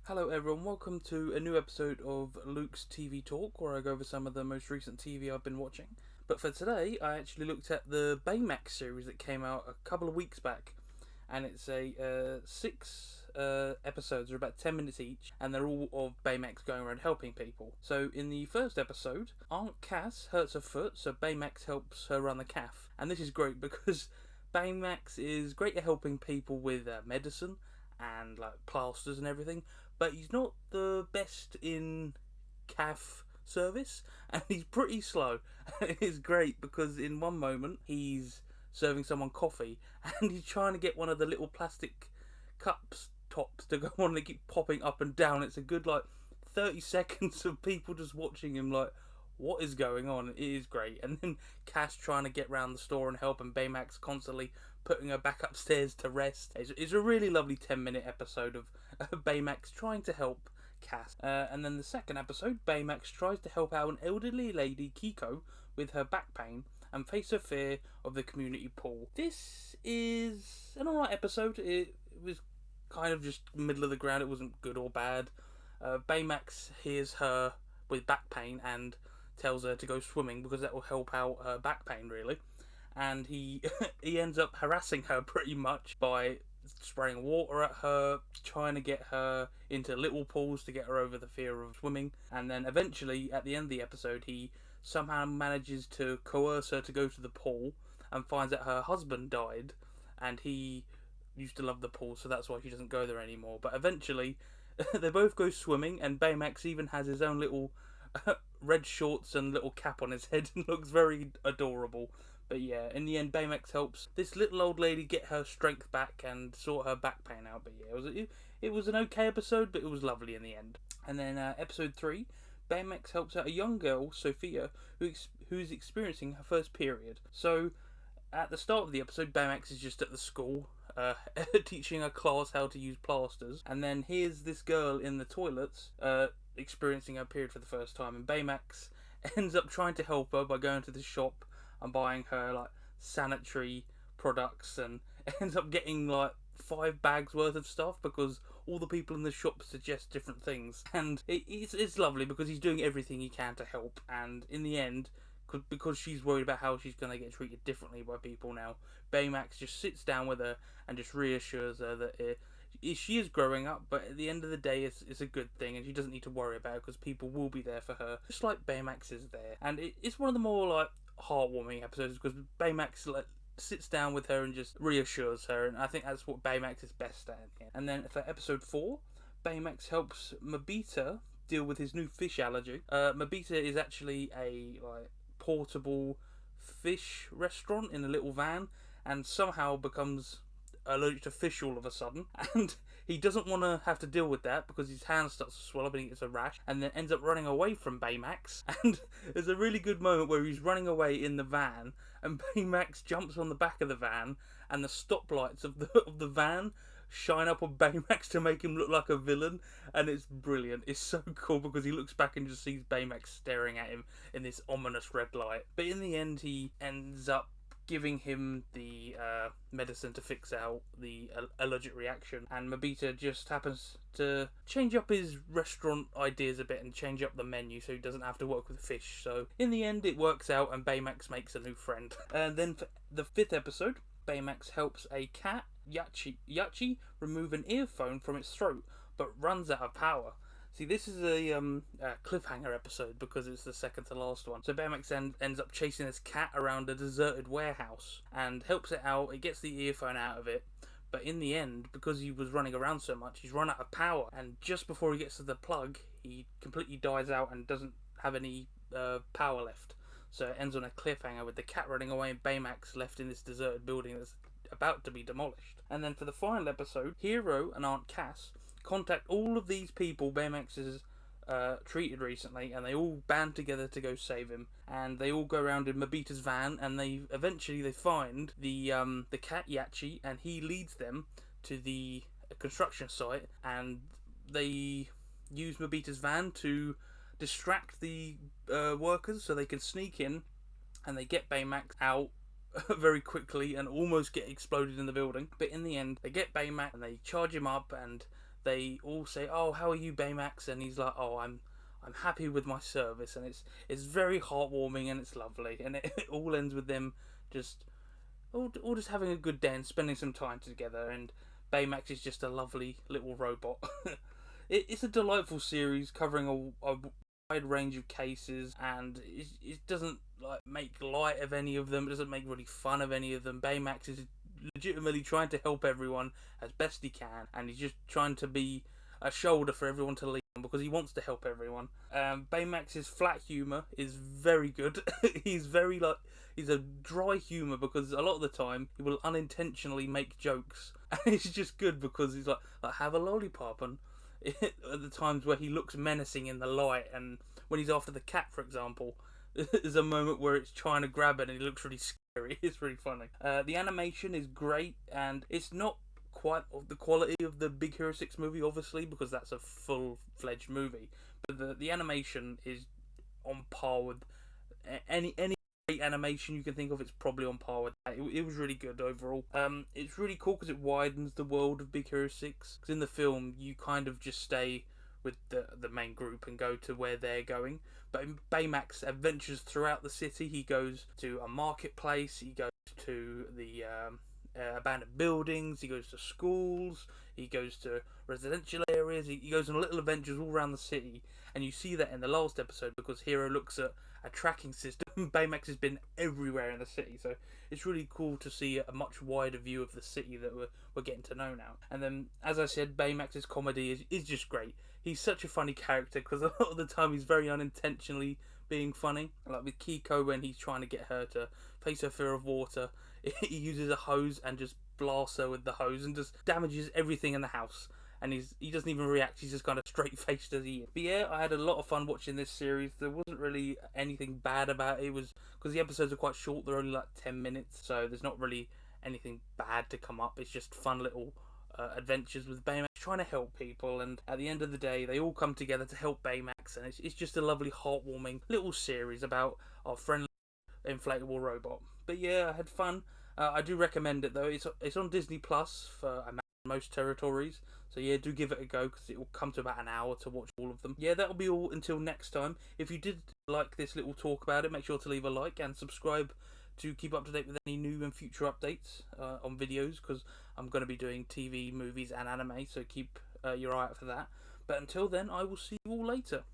Hello everyone, welcome to a new episode of Luke's TV Talk, where I go over some of the most recent TV I've been watching. But for today, I actually looked at the Baymax series that came out a couple of weeks back, and it's six episodes, they're about 10 minutes each, and they're all of Baymax going around helping people. So in the first episode, Aunt Cass hurts her foot, so Baymax helps her run the cafe. And this is great because Baymax is great at helping people with medicine and like plasters and everything, but he's not the best in calf service, and he's pretty slow. It's great because in one moment he's serving someone coffee and he's trying to get one of the little plastic cups tops to go on, and they keep popping up and down. It's a good 30 seconds of people just watching him like, what is going on? It is great. And then Cass trying to get round the store and help, and Baymax constantly putting her back upstairs to rest. It's a really lovely 10-minute episode of Baymax trying to help Cass. And then the second episode, Baymax tries to help out an elderly lady, Kiko, with her back pain and face her fear of the community pool. This is an alright episode. It was kind of just middle of the ground. It wasn't good or bad. Baymax hears her with back pain and tells her to go swimming because that will help out her back pain, really. And he ends up harassing her pretty much by spraying water at her, trying to get her into little pools to get her over the fear of swimming. And then eventually, at the end of the episode, he somehow manages to coerce her to go to the pool and finds that her husband died, and he used to love the pool, so that's why she doesn't go there anymore. But eventually, they both go swimming, and Baymax even has his own little red shorts and little cap on his head and looks very adorable. But yeah, in the end, Baymax helps this little old lady get her strength back and sort her back pain out. But yeah, it was an okay episode, but it was lovely in the end. And then episode 3, Baymax helps out a young girl, Sophia, who's experiencing her first period. So at the start of the episode, Baymax is just at the school, teaching a class how to use plasters. And then here's this girl in the toilets, experiencing her period for the first time. And Baymax ends up trying to help her by going to the shop and buying her sanitary products, and ends up getting 5 bags worth of stuff because all the people in the shop suggest different things. And it's lovely because he's doing everything he can to help, and in the end, because she's worried about how she's going to get treated differently by people now, Baymax just sits down with her and just reassures her that she is growing up, but at the end of the day, it's a good thing, and she doesn't need to worry about it because people will be there for her, just like Baymax is there. And it's one of the more heartwarming episodes because Baymax sits down with her and just reassures her, and I think that's what Baymax is best at. And then for episode 4, Baymax helps Mabita deal with his new fish allergy. Mabita is actually a portable fish restaurant in a little van, and somehow becomes allergic to fish all of a sudden, and he doesn't want to have to deal with that because his hand starts to swell up and he gets a rash, and then ends up running away from Baymax. And there's a really good moment where he's running away in the van, and Baymax jumps on the back of the van, and the stoplights of the van shine up on Baymax to make him look like a villain, and it's brilliant. It's so cool because he looks back and just sees Baymax staring at him in this ominous red light. But in the end, he ends up giving him the medicine to fix out the allergic reaction, and Mabita just happens to change up his restaurant ideas a bit and change up the menu so he doesn't have to work with fish. So in the end, it works out and Baymax makes a new friend. And then for the 5th episode, Baymax helps a cat, Yachi, remove an earphone from its throat, but runs out of power. See, this is a cliffhanger episode because it's the second to last one. So Baymax ends up chasing this cat around a deserted warehouse and helps it out. It gets the earphone out of it. But in the end, because he was running around so much, he's run out of power. And just before he gets to the plug, he completely dies out and doesn't have any power left. So it ends on a cliffhanger with the cat running away and Baymax left in this deserted building that's about to be demolished. And then for the final episode, Hero and Aunt Cass contact all of these people Baymax has treated recently, and they all band together to go save him. And they all go around in Mabita's van, and they eventually find the cat Yachi, and he leads them to the construction site, and they use Mabita's van to distract the workers so they can sneak in, and they get Baymax out very quickly and almost get exploded in the building. But in the end, they get Baymax and they charge him up, and they all say, "Oh, how are you, Baymax?" And he's like, "Oh, I'm happy with my service," and it's very heartwarming and it's lovely, and it all ends with them just all just having a good day and spending some time together. And Baymax is just a lovely little robot. It's a delightful series covering a wide range of cases, and it doesn't like make light of any of them. It doesn't make really fun of any of them. Baymax is legitimately trying to help everyone as best he can, and he's just trying to be a shoulder for everyone to lean on because he wants to help everyone. Baymax's flat humor is very good. he's very like he's a dry humor because a lot of the time he will unintentionally make jokes, and it's just good because he's like have a lollipop, and at the times where he looks menacing in the light, and when he's after the cat, for example, there's a moment where it's trying to grab it and he looks really scary. It's really funny. The animation is great, and it's not quite of the quality of the Big Hero 6 movie, obviously, because that's a full-fledged movie. But the animation is on par with any great animation you can think of. It's probably on par with that. It was really good overall. It's really cool because it widens the world of Big Hero 6. Because in the film, you kind of just stay with the main group and go to where they're going. But in Baymax adventures throughout the city. He goes to a marketplace. He goes to the abandoned buildings. He goes to schools. He goes to residential areas. He goes on little adventures all around the city. And you see that in the last episode because Hero looks at a tracking system. Baymax has been everywhere in the city, so it's really cool to see a much wider view of the city that we're getting to know now. And then, as I said, Baymax's comedy is just great. He's such a funny character because a lot of the time he's very unintentionally being funny. Like with Kiko when he's trying to get her to face her fear of water, he uses a hose and just blasts her with the hose and just damages everything in the house. And he doesn't even react, he's just kind of straight faced as he is. But yeah, I had a lot of fun watching this series. There wasn't really anything bad about it. It was because the episodes are quite short, they're only like 10 minutes, so there's not really anything bad to come up. It's just fun little adventures with Baymax trying to help people, and at the end of the day they all come together to help Baymax, and it's just a lovely heartwarming little series about our friendly inflatable robot. But yeah, I had fun. I do recommend it though. It's on Disney Plus for most territories, so yeah, do give it a go because it will come to about an hour to watch all of them. Yeah, that'll be all until next time. If you did like this little talk about it, make sure to leave a like and subscribe to keep up to date with any new and future updates on videos, because I'm going to be doing TV, movies and anime, so keep your eye out for that. But until then, I will see you all later.